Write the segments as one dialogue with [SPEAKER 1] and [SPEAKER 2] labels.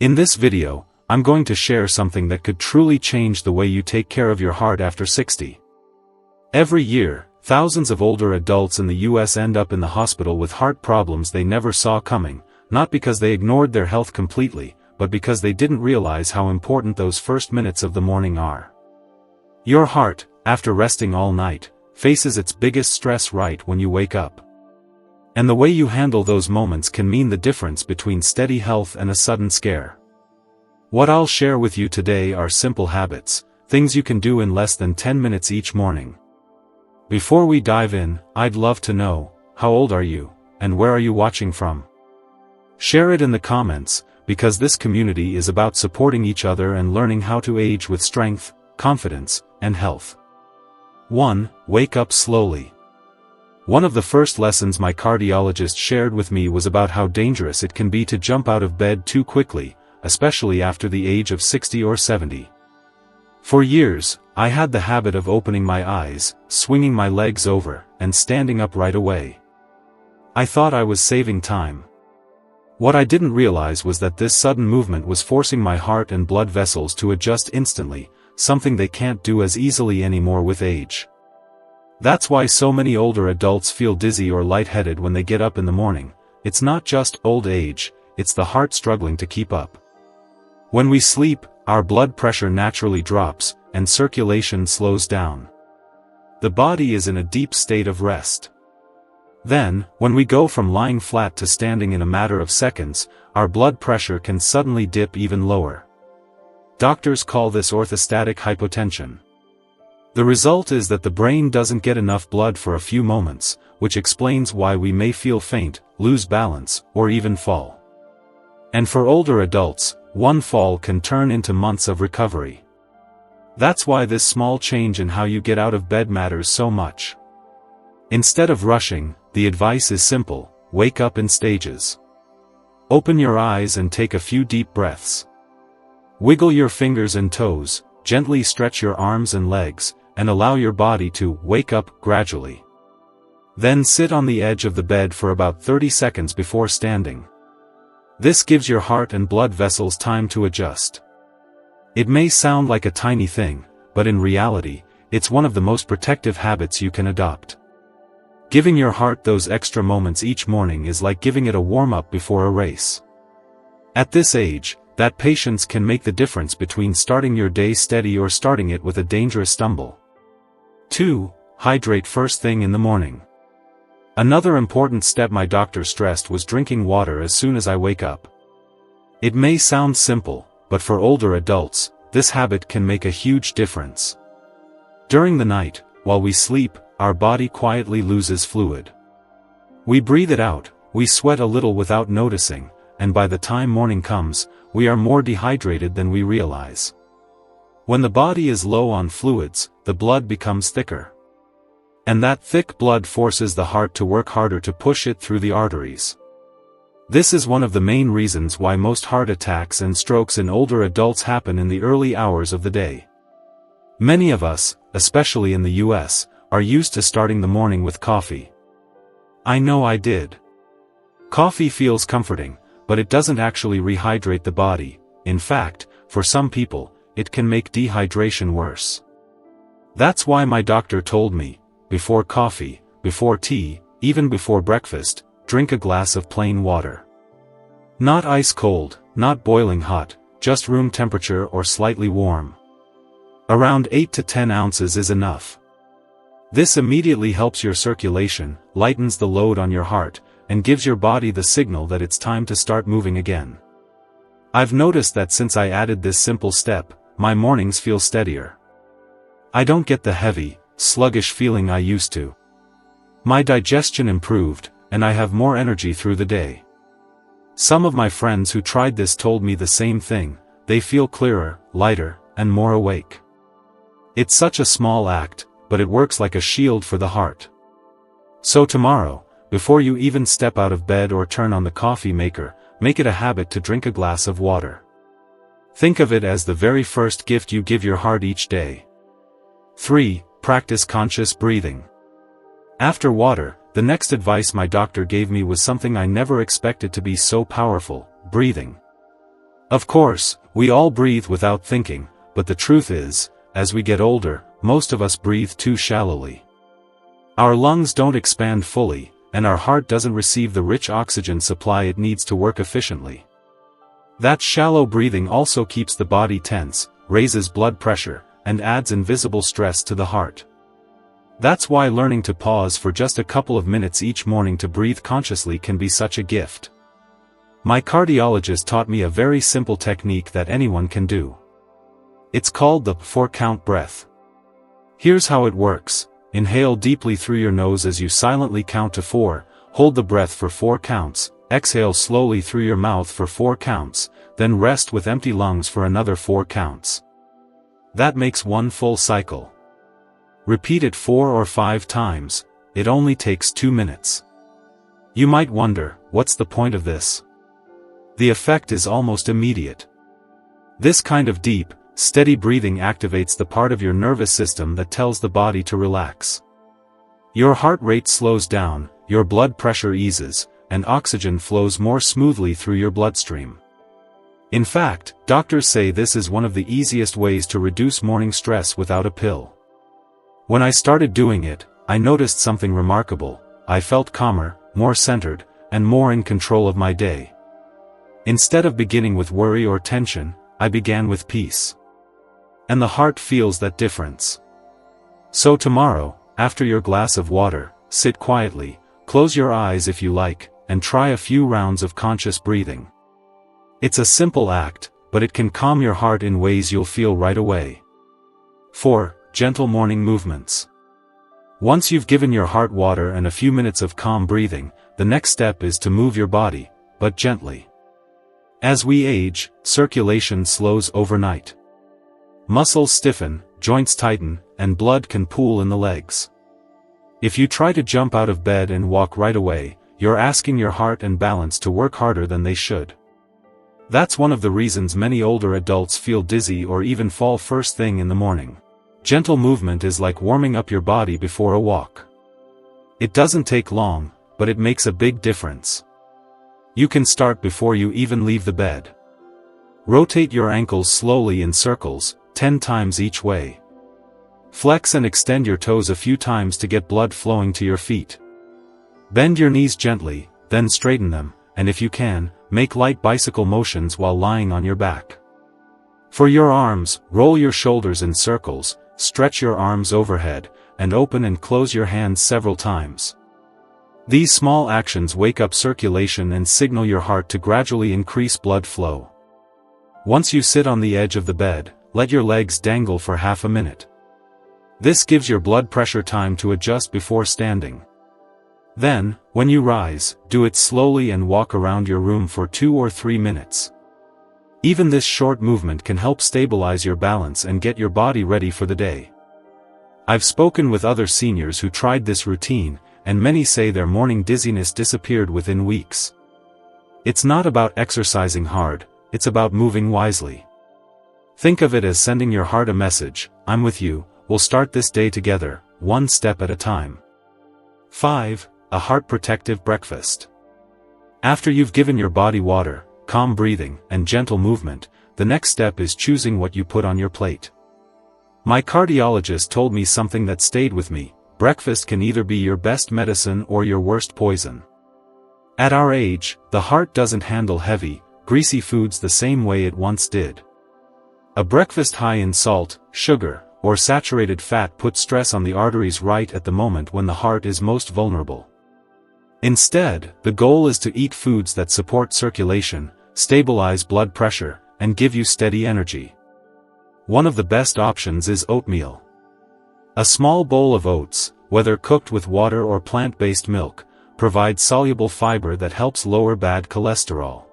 [SPEAKER 1] In this video, I'm going to share something that could truly change the way you take care of your heart after 60. Every year, thousands of older adults in the US end up in the hospital with heart problems they never saw coming, not because they ignored their health completely, but because they didn't realize how important those first minutes of the morning are. Your heart, after resting all night, faces its biggest stress right when you wake up. And the way you handle those moments can mean the difference between steady health and a sudden scare. What I'll share with you today are simple habits, things you can do in less than 10 minutes each morning. Before we dive in, I'd love to know, how old are you, and where are you watching from? Share it in the comments, because this community is about supporting each other and learning how to age with strength, confidence, and health. 1. Wake up slowly. One of the first lessons my cardiologist shared with me was about how dangerous it can be to jump out of bed too quickly, especially after the age of 60 or 70. For years, I had the habit of opening my eyes, swinging my legs over, and standing up right away. I thought I was saving time. What I didn't realize was that this sudden movement was forcing my heart and blood vessels to adjust instantly, something they can't do as easily anymore with age. That's why so many older adults feel dizzy or lightheaded when they get up in the morning. It's not just old age, it's the heart struggling to keep up. When we sleep, our blood pressure naturally drops, and circulation slows down. The body is in a deep state of rest. Then, when we go from lying flat to standing in a matter of seconds, our blood pressure can suddenly dip even lower. Doctors call this orthostatic hypotension. The result is that the brain doesn't get enough blood for a few moments, which explains why we may feel faint, lose balance, or even fall. And for older adults, one fall can turn into months of recovery. That's why this small change in how you get out of bed matters so much. Instead of rushing, the advice is simple: wake up in stages. Open your eyes and take a few deep breaths. Wiggle your fingers and toes, gently stretch your arms and legs, and allow your body to wake up gradually. Then sit on the edge of the bed for about 30 seconds before standing. This gives your heart and blood vessels time to adjust. It may sound like a tiny thing, but in reality, it's one of the most protective habits you can adopt. Giving your heart those extra moments each morning is like giving it a warm-up before a race. At this age, that patience can make the difference between starting your day steady or starting it with a dangerous stumble. 2. Hydrate first thing in the morning. Another important step my doctor stressed was drinking water as soon as I wake up. It may sound simple, but for older adults, this habit can make a huge difference. During the night, while we sleep, our body quietly loses fluid. We breathe it out, we sweat a little without noticing, and by the time morning comes, we are more dehydrated than we realize. When the body is low on fluids, the blood becomes thicker. And that thick blood forces the heart to work harder to push it through the arteries. This is one of the main reasons why most heart attacks and strokes in older adults happen in the early hours of the day. Many of us, especially in the US, are used to starting the morning with coffee. I know I did. Coffee feels comforting, but it doesn't actually rehydrate the body. In fact, for some people, it can make dehydration worse. That's why my doctor told me, before coffee, before tea, even before breakfast, drink a glass of plain water. Not ice cold, not boiling hot, just room temperature or slightly warm. Around 8 to 10 ounces is enough. This immediately helps your circulation, lightens the load on your heart, and gives your body the signal that it's time to start moving again. I've noticed that since I added this simple step, my mornings feel steadier. I don't get the heavy, sluggish feeling I used to. My digestion improved, and I have more energy through the day. Some of my friends who tried this told me the same thing: they feel clearer, lighter, and more awake. It's such a small act, but it works like a shield for the heart. So tomorrow, before you even step out of bed or turn on the coffee maker, make it a habit to drink a glass of water. Think of it as the very first gift you give your heart each day. 3. Practice conscious breathing. After water, the next advice my doctor gave me was something I never expected to be so powerful: breathing. Of course, we all breathe without thinking, but the truth is, as we get older, most of us breathe too shallowly. Our lungs don't expand fully, and our heart doesn't receive the rich oxygen supply it needs to work efficiently. That shallow breathing also keeps the body tense, raises blood pressure, and adds invisible stress to the heart. That's why learning to pause for just a couple of minutes each morning to breathe consciously can be such a gift. My cardiologist taught me a very simple technique that anyone can do. It's called the 4-count breath. Here's how it works. Inhale deeply through your nose as you silently count to 4, hold the breath for 4 counts, exhale slowly through your mouth for 4 counts, then rest with empty lungs for another 4 counts. That makes one full cycle. Repeat it 4 or 5 times, it only takes 2 minutes. You might wonder, what's the point of this? The effect is almost immediate. This kind of deep, steady breathing activates the part of your nervous system that tells the body to relax. Your heart rate slows down, your blood pressure eases, and oxygen flows more smoothly through your bloodstream. In fact, doctors say this is one of the easiest ways to reduce morning stress without a pill. When I started doing it, I noticed something remarkable. I felt calmer, more centered, and more in control of my day. Instead of beginning with worry or tension, I began with peace. And the heart feels that difference. So tomorrow, after your glass of water, sit quietly, close your eyes if you like, and try a few rounds of conscious breathing. It's a simple act, but it can calm your heart in ways you'll feel right away. 4. Gentle morning movements. Once you've given your heart water and a few minutes of calm breathing, the next step is to move your body, but gently. As we age, circulation slows overnight. Muscles stiffen, joints tighten, and blood can pool in the legs. If you try to jump out of bed and walk right away, you're asking your heart and balance to work harder than they should. That's one of the reasons many older adults feel dizzy or even fall first thing in the morning. Gentle movement is like warming up your body before a walk. It doesn't take long, but it makes a big difference. You can start before you even leave the bed. Rotate your ankles slowly in circles, 10 times each way. Flex and extend your toes a few times to get blood flowing to your feet. Bend your knees gently, then straighten them, and if you can, make light bicycle motions while lying on your back. For your arms, roll your shoulders in circles, stretch your arms overhead, and open and close your hands several times. These small actions wake up circulation and signal your heart to gradually increase blood flow. Once you sit on the edge of the bed, let your legs dangle for half a minute. This gives your blood pressure time to adjust before standing. Then, when you rise, do it slowly and walk around your room for 2 or 3 minutes. Even this short movement can help stabilize your balance and get your body ready for the day. I've spoken with other seniors who tried this routine, and many say their morning dizziness disappeared within weeks. It's not about exercising hard, it's about moving wisely. Think of it as sending your heart a message, I'm with you, we'll start this day together, one step at a time. 5. A heart-protective breakfast. After you've given your body water, calm breathing, and gentle movement, the next step is choosing what you put on your plate. My cardiologist told me something that stayed with me: breakfast can either be your best medicine or your worst poison. At our age, the heart doesn't handle heavy, greasy foods the same way it once did. A breakfast high in salt, sugar, or saturated fat puts stress on the arteries right at the moment when the heart is most vulnerable. Instead, the goal is to eat foods that support circulation, stabilize blood pressure, and give you steady energy. One of the best options is oatmeal. A small bowl of oats, whether cooked with water or plant-based milk, provides soluble fiber that helps lower bad cholesterol.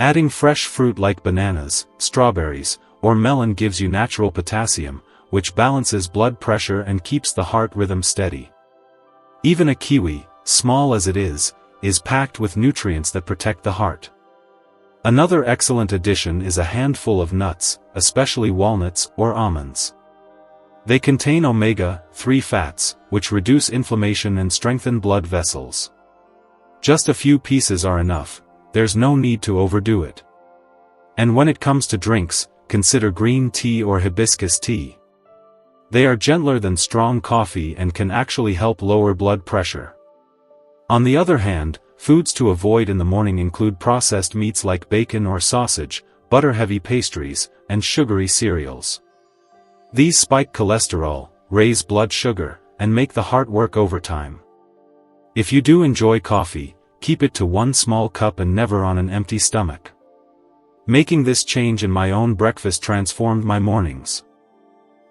[SPEAKER 1] Adding fresh fruit like bananas, strawberries, or melon gives you natural potassium, which balances blood pressure and keeps the heart rhythm steady. Even a kiwi, small as it is packed with nutrients that protect the heart. Another excellent addition is a handful of nuts, especially walnuts or almonds. They contain omega-3 fats, which reduce inflammation and strengthen blood vessels. Just a few pieces are enough, there's no need to overdo it. And when it comes to drinks, consider green tea or hibiscus tea. They are gentler than strong coffee and can actually help lower blood pressure. On the other hand, foods to avoid in the morning include processed meats like bacon or sausage, butter-heavy pastries, and sugary cereals. These spike cholesterol, raise blood sugar, and make the heart work overtime. If you do enjoy coffee, keep it to 1 small cup and never on an empty stomach. Making this change in my own breakfast transformed my mornings.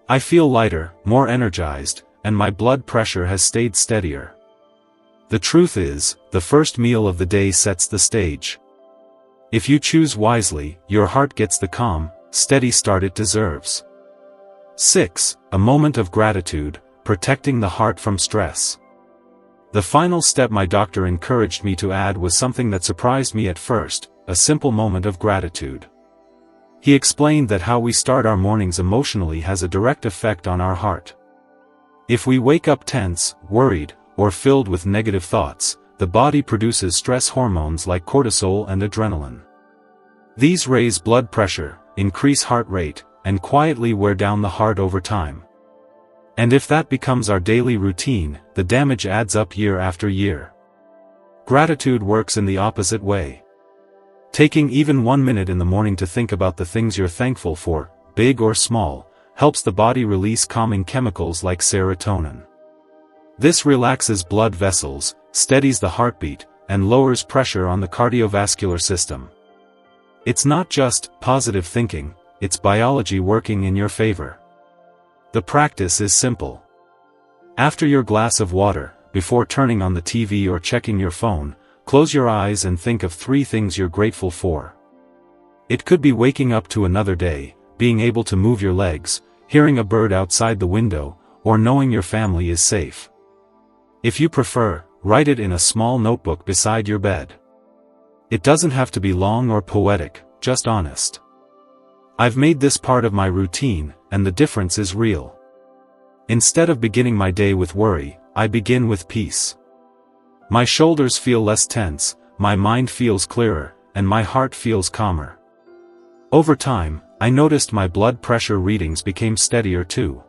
[SPEAKER 1] I feel lighter, more energized, and my blood pressure has stayed steadier. The truth is, the first meal of the day sets the stage. If you choose wisely, your heart gets the calm, steady start it deserves. 6. A moment of gratitude, protecting the heart from stress. The final step my doctor encouraged me to add was something that surprised me at first, a simple moment of gratitude. He explained that how we start our mornings emotionally has a direct effect on our heart. If we wake up tense, worried, or filled with negative thoughts, the body produces stress hormones like cortisol and adrenaline. These raise blood pressure, increase heart rate, and quietly wear down the heart over time. And if that becomes our daily routine, the damage adds up year after year. Gratitude works in the opposite way. Taking even 1 minute in the morning to think about the things you're thankful for, big or small, helps the body release calming chemicals like serotonin. This relaxes blood vessels, steadies the heartbeat, and lowers pressure on the cardiovascular system. It's not just positive thinking, it's biology working in your favor. The practice is simple. After your glass of water, before turning on the TV or checking your phone, close your eyes and think of 3 things you're grateful for. It could be waking up to another day, being able to move your legs, hearing a bird outside the window, or knowing your family is safe. If you prefer, write it in a small notebook beside your bed. It doesn't have to be long or poetic, just honest. I've made this part of my routine, and the difference is real. Instead of beginning my day with worry, I begin with peace. My shoulders feel less tense, my mind feels clearer, and my heart feels calmer. Over time, I noticed my blood pressure readings became steadier too.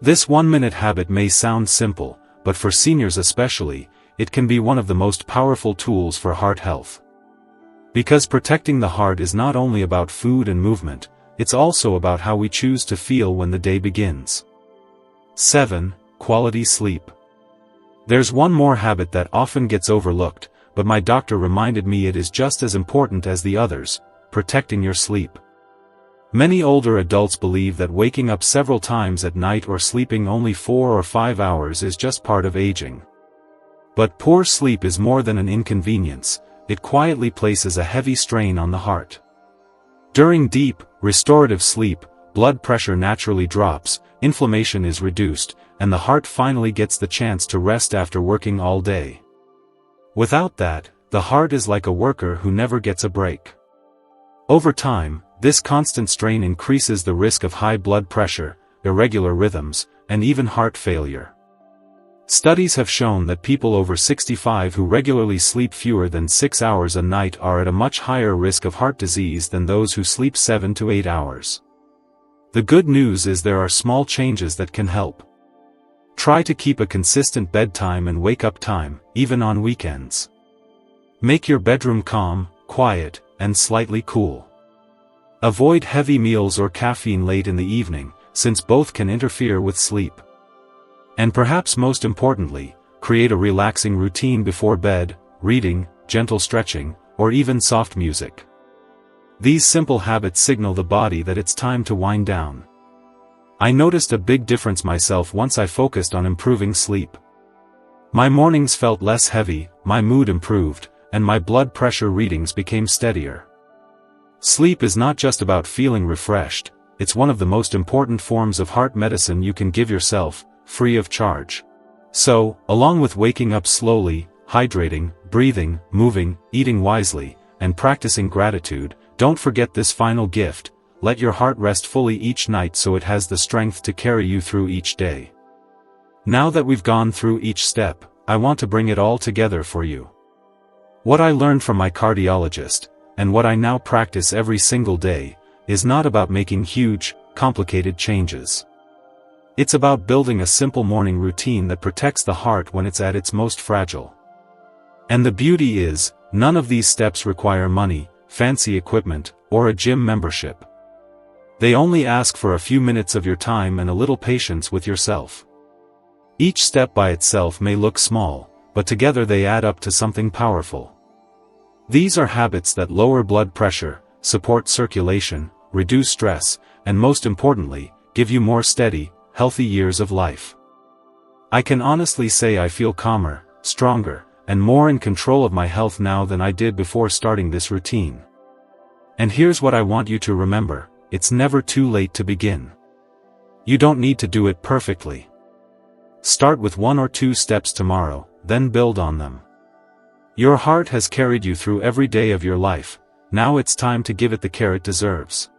[SPEAKER 1] This 1-minute habit may sound simple, but for seniors especially, it can be one of the most powerful tools for heart health. Because protecting the heart is not only about food and movement, it's also about how we choose to feel when the day begins. 7. Quality sleep. There's one more habit that often gets overlooked, but my doctor reminded me it is just as important as the others: protecting your sleep. Many older adults believe that waking up several times at night or sleeping only 4 or 5 hours is just part of aging. But poor sleep is more than an inconvenience, it quietly places a heavy strain on the heart. During deep, restorative sleep, blood pressure naturally drops, inflammation is reduced, and the heart finally gets the chance to rest after working all day. Without that, the heart is like a worker who never gets a break. Over time, this constant strain increases the risk of high blood pressure, irregular rhythms, and even heart failure. Studies have shown that people over 65 who regularly sleep fewer than 6 hours a night are at a much higher risk of heart disease than those who sleep 7 to 8 hours. The good news is there are small changes that can help. Try to keep a consistent bedtime and wake-up time, even on weekends. Make your bedroom calm, quiet, and slightly cool. Avoid heavy meals or caffeine late in the evening, since both can interfere with sleep. And perhaps most importantly, create a relaxing routine before bed: reading, gentle stretching, or even soft music. These simple habits signal the body that it's time to wind down. I noticed a big difference myself once I focused on improving sleep. My mornings felt less heavy, my mood improved, and my blood pressure readings became steadier. Sleep is not just about feeling refreshed, it's one of the most important forms of heart medicine you can give yourself, free of charge. So, along with waking up slowly, hydrating, breathing, moving, eating wisely, and practicing gratitude, don't forget this final gift: let your heart rest fully each night so it has the strength to carry you through each day. Now that we've gone through each step, I want to bring it all together for you. What I learned from my cardiologist, and what I now practice every single day, is not about making huge, complicated changes. It's about building a simple morning routine that protects the heart when it's at its most fragile. And the beauty is, none of these steps require money, fancy equipment, or a gym membership. They only ask for a few minutes of your time and a little patience with yourself. Each step by itself may look small, but together they add up to something powerful. These are habits that lower blood pressure, support circulation, reduce stress, and most importantly, give you more steady, healthy years of life. I can honestly say I feel calmer, stronger, and more in control of my health now than I did before starting this routine. And here's what I want you to remember: it's never too late to begin. You don't need to do it perfectly. Start with 1 or 2 steps tomorrow, then build on them. Your heart has carried you through every day of your life, now it's time to give it the care it deserves.